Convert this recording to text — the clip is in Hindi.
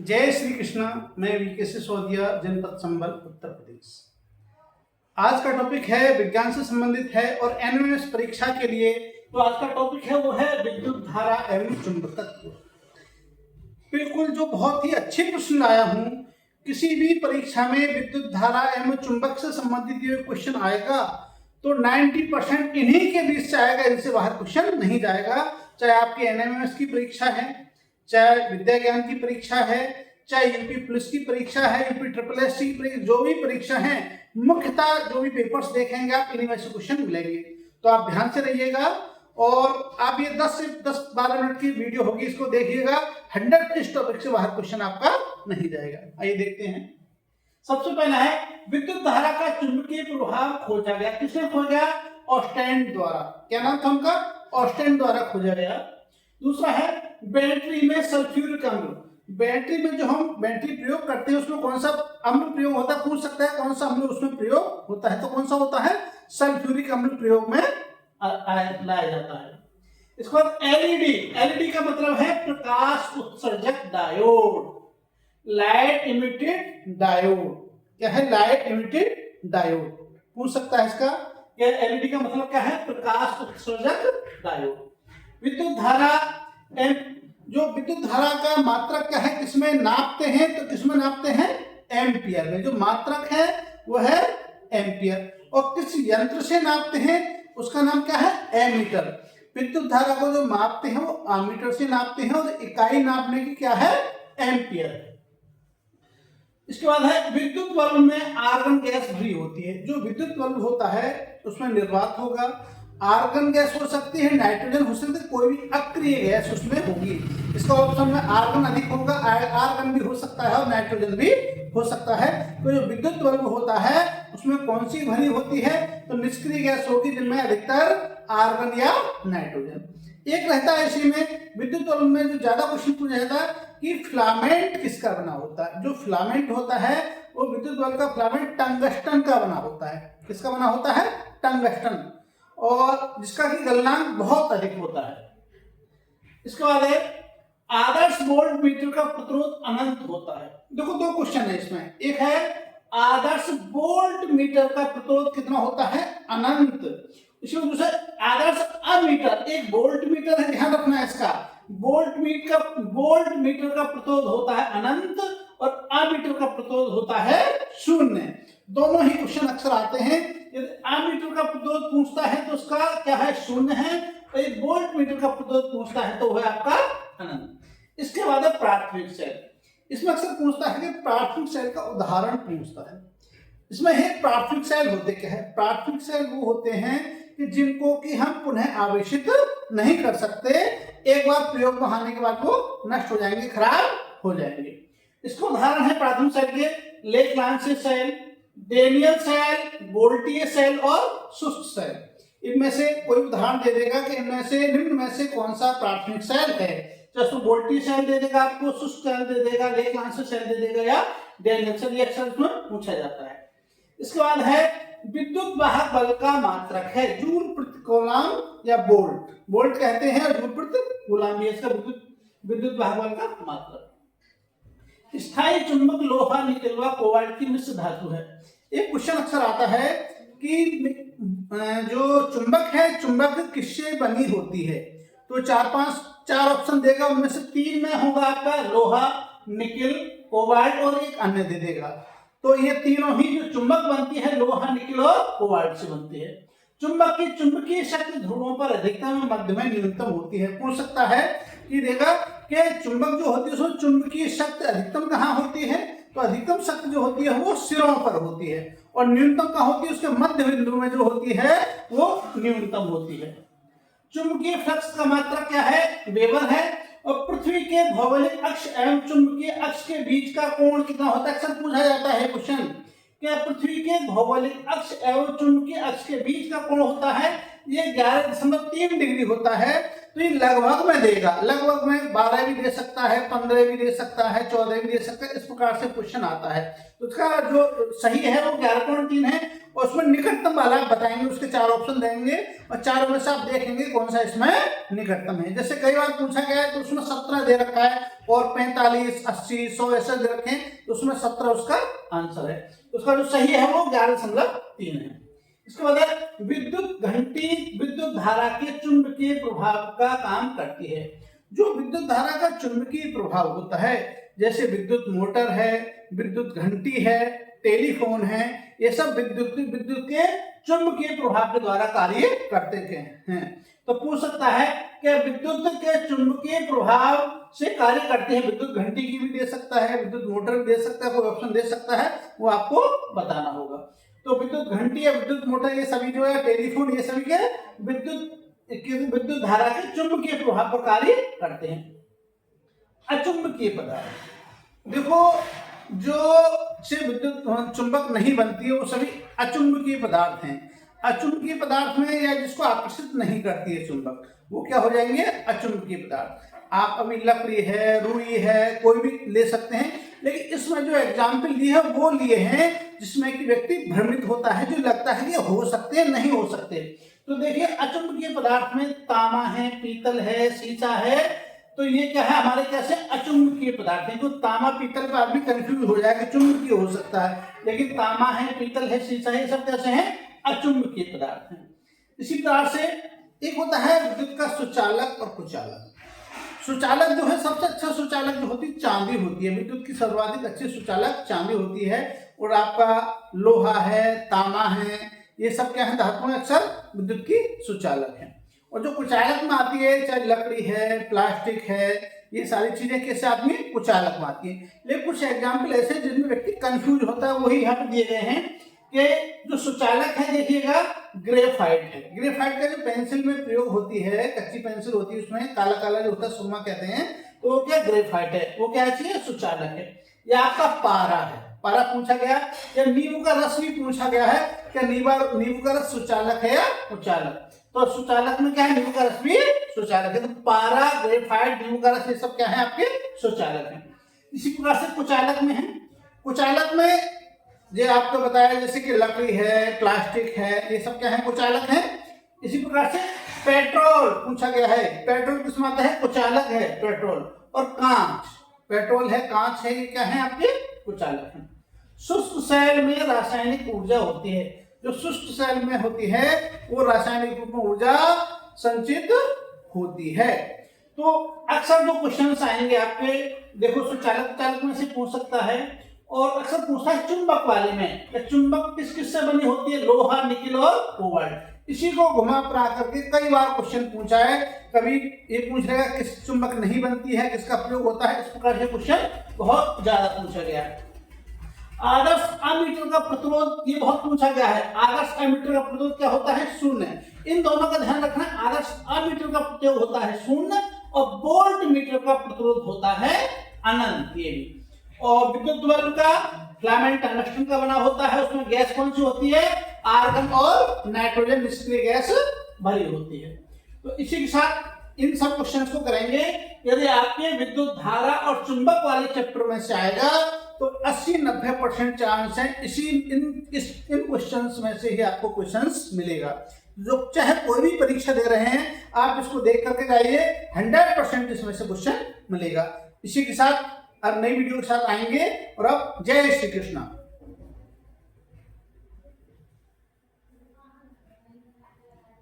जय श्री कृष्ण। मैं वीके सिसोदिया, जनपद संबल, उत्तर प्रदेश। आज का टॉपिक है विज्ञान से संबंधित है और एनएमएस परीक्षा के लिए तो आज का टॉपिक है वो है विद्युत धारा एवं चुंबकत्व। बिल्कुल जो बहुत ही अच्छे प्रश्न लाया हूं। किसी भी परीक्षा में विद्युत धारा एवं चुंबक से संबंधित ये क्वेश्चन आएगा तो 90% इन्हीं के बीच से आएगा, इनसे बाहर क्वेश्चन नहीं जाएगा। चाहे आपकी एनएमएस की परीक्षा है, चाहे विद्या ज्ञान की परीक्षा है, चाहे यूपी पुलिस की परीक्षा है, यूपी ट्रिपल एस की परीक्षा, जो भी परीक्षा है, मुख्यतः जो भी पेपर्स देखेंगे आप इन्हीं में से क्वेश्चन मिलेंगे। तो आप ध्यान से रहिएगा और आप ये 10 से 10-12 मिनट की वीडियो होगी, इसको देखिएगा। 100 इस टॉपिक से बाहर क्वेश्चन आपका नहीं जाएगा। आइए देखते हैं। सबसे पहला है विद्युत धारा का चुंबकीय प्रभाव खोजा गया। किसने खोजा? ऑस्टेन द्वारा। क्या नाम था उनका? ऑस्टेन द्वारा खोजा गया। दूसरा है बैटरी में सल्फ्यूरिक अम्ल। बैटरी में जो हम बैटरी प्रयोग करते हैं उसमें कौन सा अम्ल प्रयोग होता है? पूछ सकता है कौन सा अम्ल उसमें प्रयोग होता है, तो कौन सा होता है? सल्फ्यूरिक अम्ल प्रयोग में लाया जाता है। इसके बाद एलईडी। एलईडी का मतलब है प्रकाश उत्सर्जक डायोड, लाइट इमिटेड डायोड। क्या है? Light emitted diode. पूछ सकता है इसका क्या एलईडी का मतलब क्या है? प्रकाश उत्सर्जक डायोड। विद्युत धारा जो विद्युत धारा का मात्रक क्या है, किसमें नापते हैं? तो किसमें नापते हैं? एम्पियर में। जो मात्रक है वो है एम्पियर। और किस यंत्र से नापते हैं? उसका नाम क्या है? एमीटर। विद्युत धारा को जो मापते हैं वो एमीटर से नापते हैं और इकाई नापने की क्या है? एम्पियर। इसके बाद है विद्युत बल्ब में आर्गन गैस भरी होती है। जो विद्युत बल्ब होता है उसमें निर्वात होगा। आर्गन गैस हो सकती है, नाइट्रोजन हो सकती है, कोई भी अक्रिय गैस उसमें होगी। इसका ऑप्शन में आर्गन अधिक होगा, आर्गन भी हो सकता है और नाइट्रोजन भी हो सकता है। तो जो विद्युत बल्ब होता है उसमें कौन सी भरी होती है? तो निष्क्रिय गैस होगी जिनमें अधिकतर आर्गन या नाइट्रोजन। एक रहता है इसी में विद्युत बल्ब में जो ज्यादा क्वेश्चन पूछा जाता है कि फिलामेंट किसका बना होता है। जो फिलामेंट होता है वो विद्युत बल्ब का फिलामेंट टंगस्टन का बना होता है। किसका बना होता है? टंगस्टन, और जिसका की गलनांक बहुत अधिक होता है। इसके बाद है आदर्श वोल्ट मीटर का प्रतिरोध अनंत होता है। देखो दो क्वेश्चन है इसमें। एक है आदर्श वोल्ट मीटर का प्रतिरोध कितना होता है? अनंत। इसमें दूसरा आदर्श अमीटर। एक वोल्ट मीटर है, ध्यान रखना है इसका। वोल्ट मीटर का प्रतिरोध होता है अनंत और अमीटर का प्रतिरोध होता है शून्य। दोनों ही क्वेश्चन अक्सर आते हैं। यदि अमीटर का प्रतिरोध पूछता है तो उसका क्या है? शून्य है। और एक वोल्ट मीटर का प्रतिरोध पूछता है तो वह आपका अनंत। इसके बाद है प्राथमिक सेल। इसमें अक्सर पूछता है कि प्राथमिक सेल का उदाहरण पूछता है। इसमें है प्राथमिक सेल होते क्या है? प्राथमिक सेल वो होते हैं कि जिनको कि हम पुनः आवेशित नहीं कर सकते। एक बार प्रयोग में आने के बाद वो नष्ट हो जाएंगे, खराब हो जाएंगे। इसका उदाहरण है प्राथमिक सेल के लेक-लांसे सेल, डेनियल सेल, वोल्टीय सेल और शुष्क सेल। इनमें से कोई उदाहरण दे देगा कि इनमें से निम्न में से कौन सा प्राथमिक सेल है। जैसे वोल्टीय सेल दे देगा आपको, शुष्क सेल दे देगा, लेक-लांसे सेल दे देगा या डेनियल सेल। ये अक्सर इसमें पूछा जाता है। इसके बाद है विद्युत वाहक बल का मात्रक है जूल प्रति कूलम या वोल्ट। वोल्ट कहते हैं और जूल प्रति कूलम, ये इसका विद्युत वाहक बल का मात्रक। स्थायी चुंबक लोहा, निकल व कोबाल्ट की मिश्र धातु है। एक क्वेश्चन अक्सर आता है कि जो चुंबक है, चुंबक किससे बनी होती है? तो 4 ऑप्शन देगा, उनमें से 3 में होगा आपका लोहा, निकल, कोबाल्ट और एक अन्य दे देगा। तो ये तीनों ही जो चुंबक बनती है लोहा, निकल और कोबाल्ट से बनती है। चुंबक की चुंबकीय शक्ति ध्रुवों पर अधिकतम मध्य में न्यूनतम होती है। पूछ सकता है कि देगा कि चुंबक जो होती है उसमें चुंबकीय शक्ति अधिकतम कहाँ होती है? तो अधिकतम शक्ति जो होती है वो सिरों पर होती है और न्यूनतम कहाँ होती है? उसके मध्य बिंदु में जो होती है वो न्यूनतम होती है। चुंबकीय फ्लक्स का मात्रा क्या है? वेबर है। और पृथ्वी के भौगोलिक अक्ष एवं चुंबकीय अक्ष के बीच का कोण कितना होता है? अक्सर पूछा जाता है क्वेश्चन। क्या पृथ्वी के भौगोलिक अक्ष एवं चुंबकीय अक्ष के बीच का कोण होता है ये 11.3 डिग्री होता है, तो ये लगभग में देगा, लगभग में 12 भी दे सकता है, 15 भी दे सकता है, 14 भी दे सकता है, इस प्रकार से क्वेश्चन आता है। तो उसका जो सही है वो 11.3 है, और उसमें निकटतम वाला बताएंगे, उसके 4 ऑप्शन देंगे और चारों में से आप देखेंगे कौन सा इसमें निकटतम है। जैसे कई बार पूछा गया है तो उसमें 17 दे रखा है और 45, 80, 100 ऐसे दे रखे हैं, तो उसमें 17 उसका आंसर है। उसका जो सही है वो 11.3 है। इसके बाद विद्युत घंटी विद्युत धारा के चुंबकीय प्रभाव का काम करती है। जो विद्युत धारा का चुंबकीय प्रभाव होता है, जैसे विद्युत मोटर है, विद्युत घंटी है, टेलीफोन है, ये सब विद्युत के चुंबकीय प्रभाव के द्वारा कार्य करते हैं। तो पूछ सकता है कि विद्युत के चुंबकीय प्रभाव से कार्य करते हैं। विद्युत घंटी की भी दे सकता है, विद्युत मोटर भी दे सकता है, कोई ऑप्शन दे सकता है, वो आपको बताना होगा। तो विद्युत घंटी या विद्युत मोटर ये सभी जो है, टेलीफोन, ये सभी के विद्युत धारा के चुंबकीय प्रभाव पर कार्य करते हैं। अचुंबकीय पदार्थ, देखो जो से विद्युत चुंबक नहीं बनती है वो सभी अचुंबकीय पदार्थ हैं। अचुंबकीय पदार्थ में या जिसको आकर्षित नहीं करती है चुंबक, वो क्या हो जाएंगे? अचुंबकीय पदार्थ। आप अभी लकड़ी है, रुई है, कोई भी ले सकते हैं, लेकिन इसमें जो एग्जाम्पल लिए है वो लिए हैं जिसमें कि व्यक्ति भ्रमित होता है, जो लगता है कि हो सकते हैं, नहीं हो सकते। तो देखिए अचुंबकीय पदार्थ में तांबा है, पीतल है, शीशा है, तो ये क्या है हमारे कैसे अचुंबकीय पदार्थ है। तो तांबा पीतल पर आदमी कंफ्यूज हो जाएगा, चुंबकीय हो सकता है, लेकिन तांबा है, पीतल है, शीशा है, ये सब कैसे हैं? अचुंबकीय पदार्थ हैं। इसी प्रकार से एक होता है विद्युत का सुचालक और कुचालक। सुचालक जो है, सबसे अच्छा सुचालक जो होती है चांदी होती है। विद्युत की सर्वाधिक अच्छी सुचालक चांदी होती है, और आपका लोहा है, तांबा है, ये सब क्या है? धातुएं अक्सर विद्युत की सुचालक है। और जो कुचालक में आती है, चाहे लकड़ी है, प्लास्टिक है, ये सारी चीजें कैसे आदमी कुचालक में आती है। लेकिन कुछ एग्जाम्पल ऐसे जिनमें व्यक्ति कंफ्यूज होता है, वही यहाँ पे दिए गए हैं कि जो सुचालक है, देखिएगा ग्रेफाइट है। ग्रेफाइट का जो पेंसिल में प्रयोग होती है, कच्ची पेंसिल होती है, उसमें काला काला जो होता है सुरमा कहते हैं, तो वो क्या ग्रेफाइट है, वो क्या चीज है? सुचालक है। या आपका पारा है, पारा पूछा गया, या नींबू का रस भी पूछा गया है, क्या नींबू का रस सुचालक है या कुचालक? तो सुचालक में क्या है? नींबू का रस भी सुचालक है। तो पारा, ग्रेफाइट, नींबू का रस, ये सब क्या है? आपके सुचालक है। इसी प्रकार से कुचालक में है, कुचालक में जो आपको बताया जैसे कि लकड़ी है, प्लास्टिक है, ये सब क्या है? कुचालक है। इसी प्रकार से पेट्रोल पूछा गया है, पेट्रोल किस में आता है? कुचालक है पेट्रोल। और कांच, पेट्रोल है, कांच है, ये क्या है? आपके कुचालक है। शुष्क सेल में रासायनिक ऊर्जा होती है। जो शुष्क सेल में होती है वो रासायनिक रूप में ऊर्जा संचित होती है। तो अक्सर जो क्वेश्चंस आएंगे आपके, देखो सुचालक में से पूछ सकता है, और अक्सर पूछता है चुंबक वाले में, चुंबक किस किस से बनी होती है? लोहा, निकेल और कोबाल्ट। इसी को घुमा फिरा करके कई बार क्वेश्चन पूछा है। कभी ये पूछ रहेगा किस चुंबक नहीं बनती है, किसका प्रयोग होता है, इस प्रकार से क्वेश्चन बहुत ज्यादा पूछा गया है। आदर्श अमीटर का प्रतिरोध, ये बहुत पूछा गया है। आदर्श अमीटर का प्रतिरोध क्या होता है? शून्य। इन दोनों का ध्यान रखना। आदर्श अमीटर का प्रतिरोध होता है शून्य, और वोल्ट मीटर का प्रतिरोध होता है अनंत। ये भी। और विद्युत बल्ब का फिलामेंट टंगस्टन का बना होता है, उसमें गैस कौन सी होती है? आर्गन और नाइट्रोजन निष्क्रिय गैस भरी होती है। तो इसी के साथ इन सब क्वेश्चंस को करेंगे। यदि आपके विद्युत धारा और चुंबक वाले चैप्टर में से आएगा तो 80-90% चांस है इन क्वेश्चंस में से ही आपको क्वेश्चंस मिलेगा। जो चाहे कोई भी परीक्षा दे रहे हैं, आप इसको देख करके जाइए, 100% इसमें से क्वेश्चन मिलेगा। इसी के साथ अब नई वीडियो के साथ आएंगे, और अब जय श्री कृष्ण।